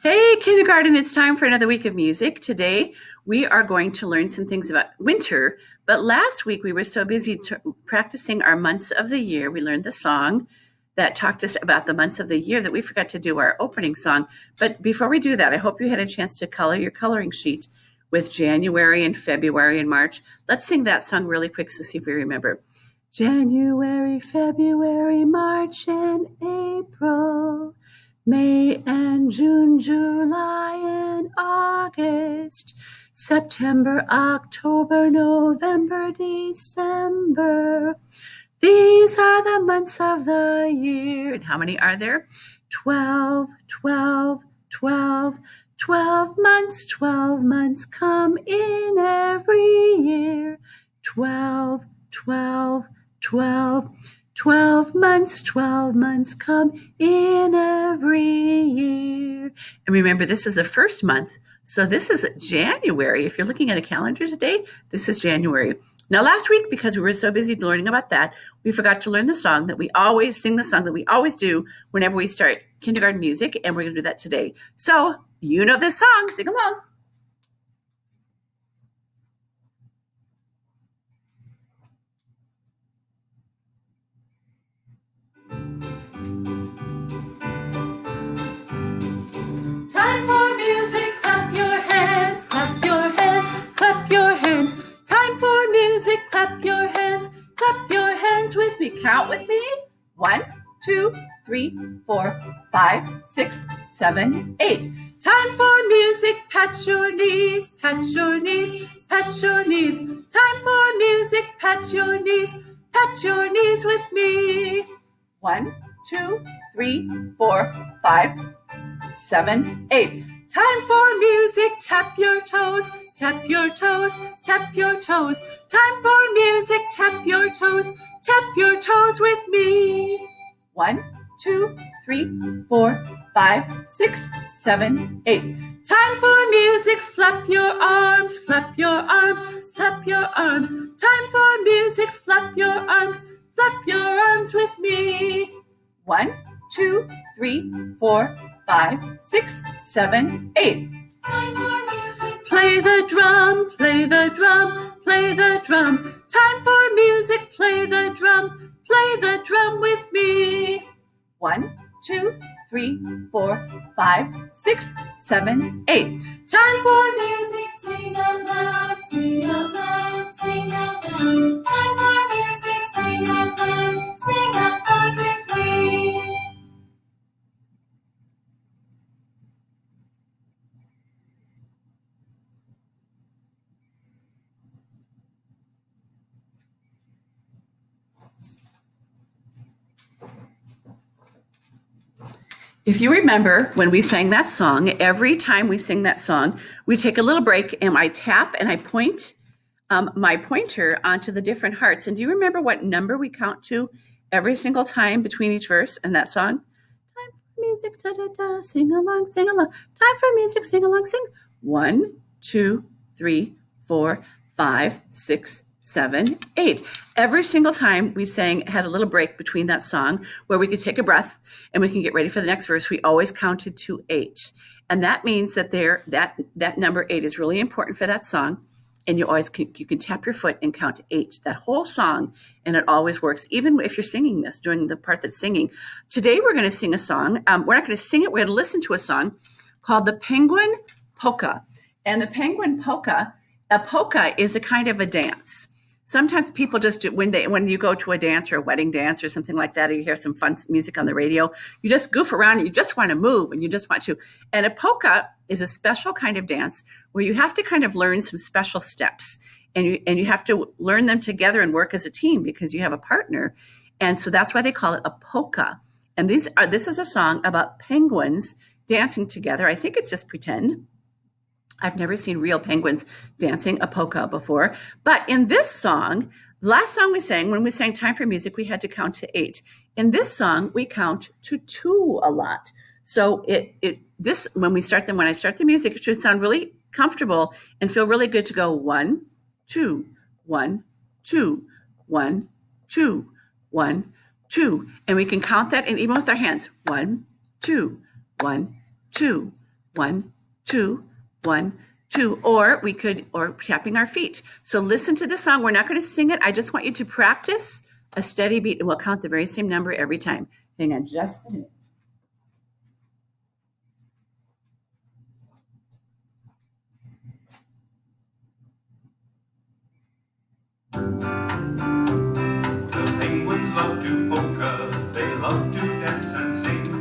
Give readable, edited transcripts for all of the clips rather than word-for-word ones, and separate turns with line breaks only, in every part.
Hey, kindergarten, it's time for another week of music. Today, we are going to learn some things about winter, but last week we were so busy practicing our months of the year. We learned the song that talked us about the months of the year that we forgot to do our opening song. But before we do that, I hope you had a chance to color your coloring sheet with January and February and March. Let's sing that song really quick to see if we remember. January, February, March, and April. May and June, July and August, September, October, November, December. These are the months of the year. And how many are there? 12, 12, 12. 12 months come in every year. 12, 12, 12. 12 months come in every year. And remember, this is the first month. So this is January. If you're looking at a calendar today, this is January. Now, last week, because we were so busy learning about that, we forgot to learn the song that we always sing, the song that we always do whenever we start kindergarten music, and we're going to do that today. So you know this song. Sing along.
Time for music, clap your hands, clap your hands, clap your hands. Time for music, clap your hands with me.
Count with me. 1, 2, 3, 4, 5, 6, 7, 8.
Time for music, pat your knees, pat your knees, pat your knees. Time for music, pat your knees with me.
1, 2, 3, 4, 5, 7, 8.
Time for music, tap your toes, tap your toes, tap your toes. Time for music, tap your toes with me.
1, 2, 3, 4, 5, 6, 7, 8.
Time for music, flap your arms, flap your arms, flap your arms. Time for music, flap your arms with me.
1, 2, 3, 4, 5, 6, 7, 8.
Time for music, play the drum, play the drum, play the drum. Time for music, play the drum with me.
1, 2, 3, 4, 5, 6, 7, 8.
Time for music, sing out loud, sing out loud, sing out loud. Time for music, sing out loud with me.
If you remember when we sang that song, every time we sing that song, we take a little break and I tap and I point my pointer onto the different hearts. And do you remember what number we count to every single time between each verse in that song? Time for music, da da da, sing along, sing along. Time for music, sing along, sing. 1, 2, 3, 4, 5, 6, 7, 8. Every single time we had a little break between that song where we could take a breath and we can get ready for the next verse. We always counted to 8. And that means that that number 8 is really important for that song. And you can tap your foot and count 8, that whole song, and it always works, even if you're singing this, during the part that's singing. Today we're going to sing a song. We're not going to sing it. We're going to listen to a song called the Penguin Polka. And the Penguin Polka, a polka is a kind of a dance. Sometimes people just do, when you go to a dance or a wedding dance or something like that, or you hear some fun music on the radio, you just goof around and you just want to move and you just want to. And a polka is a special kind of dance where you have to kind of learn some special steps, and you have to learn them together and work as a team because you have a partner. And so that's why they call it a polka. And this is a song about penguins dancing together. I think it's just pretend. I've never seen real penguins dancing a polka before. But in this song, last song we sang, when we sang Time for Music, we had to count to 8. In this song, we count to 2 a lot. So when I start the music, it should sound really comfortable and feel really good to go 1, 2, 1, 2, 1, 2, 1, 2. And we can count that, and even with our hands, 1, 2, 1, 2, 1, 2, 1, 2. Or tapping our feet. So listen to the song. We're not going to sing it. I just want you to practice a steady beat, and we'll count the very same number every time. Hang on just a minute.
The penguins love to polka, they love to dance and sing.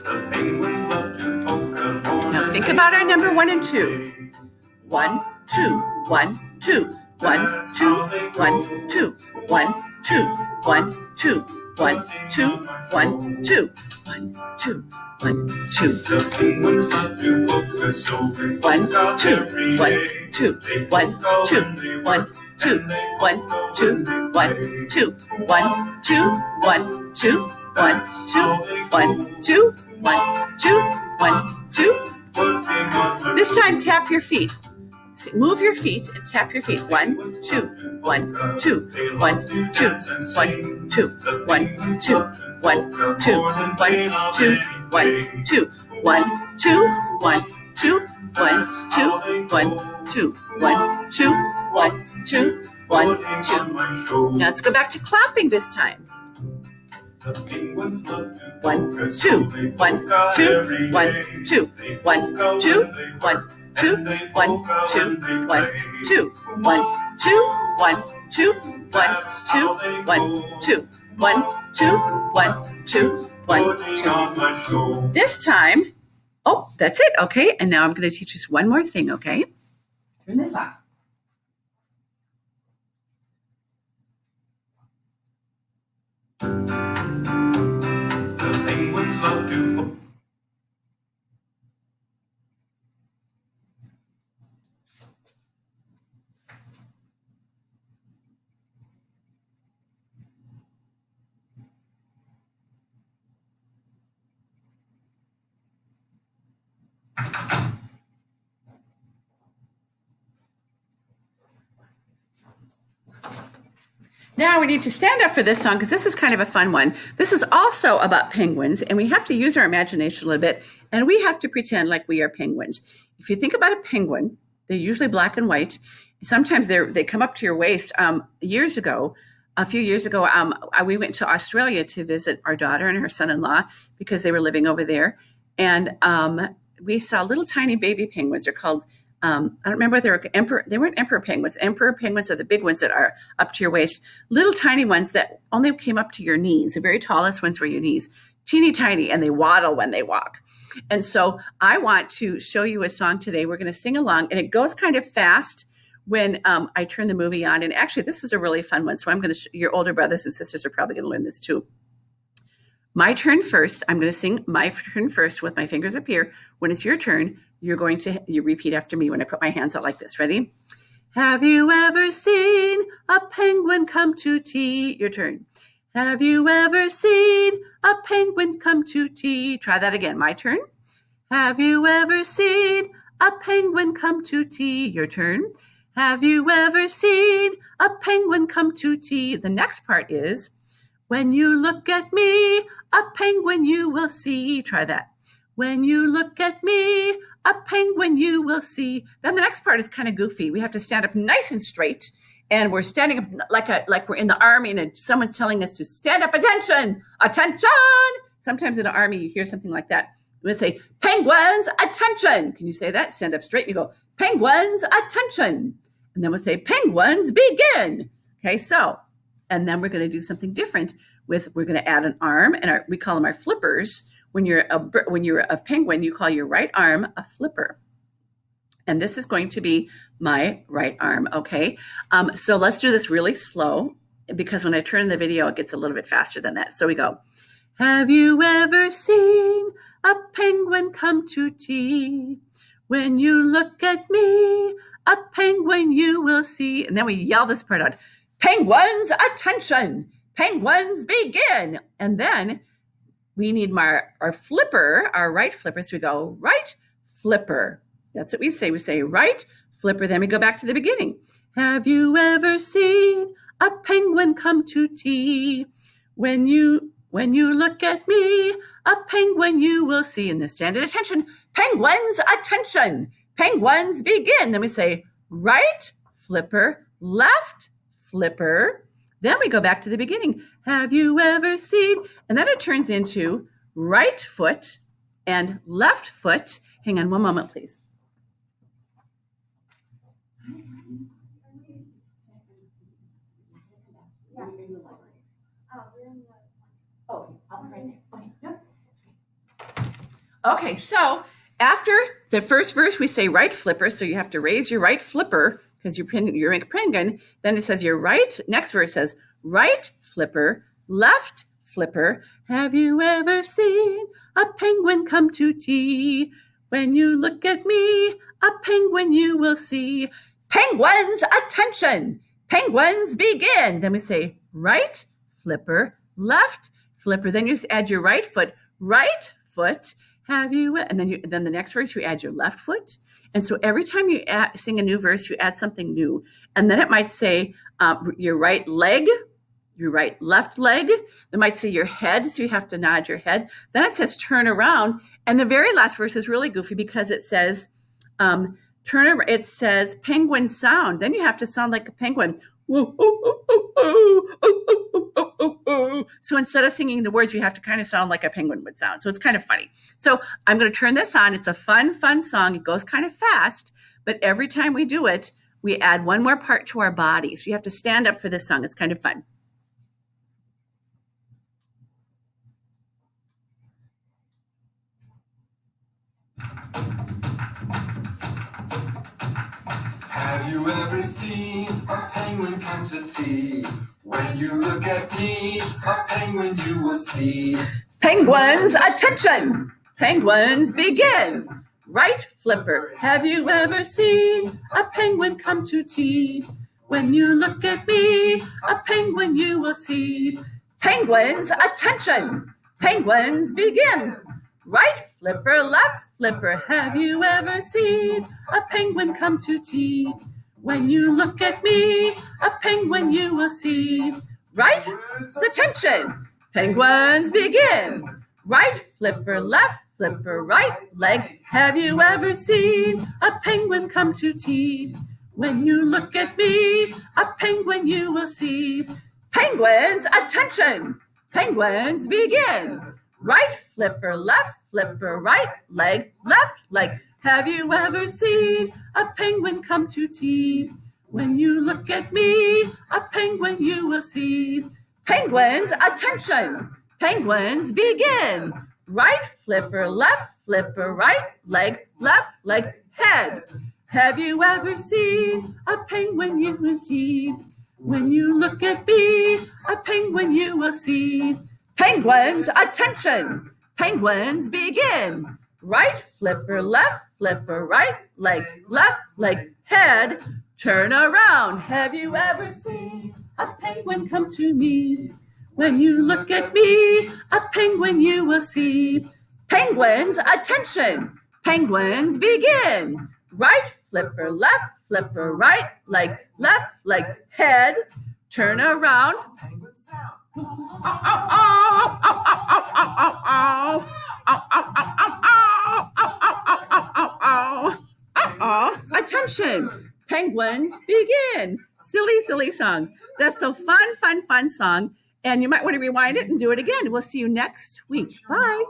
The penguins love to polka more.
Now think about our number 1 and 2. 1, 2, 1, 2, 1, 2, 1, 2, 1, 2, 1, 2, 1, 2, 1, 2, 1, 2, 1, 2.
The penguins love to polka, so they
1, 2, 1, 2, 1, 2, 1, 2, 1, 2, 1, 2, 1, 2, 1, 2, 1, 2, 1, 2, 1, 2, 1, 2. This time, tap your feet. Move your feet and tap your feet. 1, 2, 1, 2, 1, 2, 1, 2, 1, 2, 1, 2, 1, 2, 1, 2, 1, 2, 1, 2, 1, 2, 1, 2, 1, 2, 1, 2, 1, 2. Now let's go back to clapping this time. 1, 2, 1, 2, 1, 2, 1, 2, 1, 2, 1, 2, 1, 2, 1, 2, 1, 2, 1, 2, 1, 2, 1, 2, 1, 2, 1, 2. This time, oh, that's it. Okay. And now I'm going to teach us one more thing. Okay. Turn this off.
The penguins love to polka.
Now we need to stand up for this song because this is kind of a fun one. This is also about penguins, and we have to use our imagination a little bit, and we have to pretend like we are penguins. If you think about a penguin, they're usually black and white. Sometimes they come up to your waist. A few years ago, we went to Australia to visit our daughter and her son-in-law because they were living over there, and we saw little tiny baby penguins. They're called I don't remember if they were emperor. They weren't emperor penguins. Emperor penguins are the big ones that are up to your waist. Little tiny ones that only came up to your knees. The very tallest ones were your knees. Teeny tiny, and they waddle when they walk. And so I want to show you a song today. We're going to sing along, and it goes kind of fast when I turn the movie on. And actually, this is a really fun one. So I'm going to. Your older brothers and sisters are probably going to learn this too. My turn first. I'm going to sing my turn first with my fingers up here. When it's your turn, you repeat after me when I put my hands out like this. Ready? Have you ever seen a penguin come to tea? Your turn. Have you ever seen a penguin come to tea? Try that again. My turn. Have you ever seen a penguin come to tea? Your turn. Have you ever seen a penguin come to tea? The next part is, when you look at me, a penguin you will see. Try that. When you look at me, a penguin you will see. Then the next part is kind of goofy. We have to stand up nice and straight, and we're standing up like we're in the army, and someone's telling us to stand up. Attention, attention. Sometimes in the army you hear something like that. We would say, penguins, attention. Can you say that? Stand up straight. And you go, penguins, attention. And then we'll say, penguins, begin. Okay, so, and then we're going to do something different. We're going to add an arm, and we call them our flippers. When you're a penguin, you call your right arm a flipper. And this is going to be my right arm, okay? So let's do this really slow, because when I turn the video, it gets a little bit faster than that. So we go, have you ever seen a penguin come to tea? When you look at me, a penguin you will see. And then we yell this part out, penguins, attention, penguins, begin. And then we need our flipper, our right flipper. So we go, right flipper. That's what we say. We say right flipper. Then we go back to the beginning. Have you ever seen a penguin come to tea? When you When you look at me, a penguin you will see. In the standard attention, penguins, attention. Penguins begin. Then we say right flipper, left flipper. Then we go back to the beginning. Have you ever seen? And then it turns into right foot and left foot. Hang on one moment, please. Okay, so after the first verse, we say right flipper. So you have to raise your right flipper because you're a penguin. Then it says your right. Next verse says right flipper, left flipper. Have you ever seen a penguin come to tea? When you look at me, a penguin you will see. Penguins, attention. Penguins begin. Then we say right flipper, left flipper. Then you add your right foot, have you? And then the next verse, you add your left foot. And so every time you sing a new verse, you add something new. And then it might say your right leg, your right left leg. It might say your head, so you have to nod your head. Then it says turn around. And the very last verse is really goofy because it says it says penguin sound. Then you have to sound like a penguin. So instead of singing the words, you have to kind of sound like a penguin would sound. So it's kind of funny. So I'm going to turn this on. It's a fun song. It goes kind of fast, but every time we do it, we add one more part to our body. So you have to stand up for this song. It's kind of fun.
Have you ever seen a penguin come to tea? When you look at me, a penguin you will see.
Penguins, attention! Penguins begin. Right flipper. Have you ever seen a penguin come to tea? When you look at me, a penguin you will see. Penguins, attention! Penguins begin. Right flipper, left flipper. Have you ever seen a penguin come to tea? When you look at me, a penguin you will see. Right, attention. Penguins begin. Right flipper, left flipper, right leg. Have you ever seen a penguin come to tea? When you look at me, a penguin you will see. Penguins, attention. Penguins begin. Right flipper, left flipper, right leg, left leg. Have you ever seen a penguin come to tea? When you look at me, a penguin you will see. Penguins, attention. Penguins begin. Right flipper, left flipper, right leg, head. Have you ever seen a penguin you will see? When you look at me, a penguin you will see. Penguins, attention. Penguins begin. Right flipper, left flipper, right leg, head. Turn around. Have you ever seen a penguin come to me? When you look at me, a penguin you will see. Penguins, attention. Penguins begin. Right flipper, right leg, head. Turn around.
Penguin sound.
Attention. Penguins begin. Silly song. That's a fun song. And you might want to rewind it and do it again. We'll see you next week. Bye.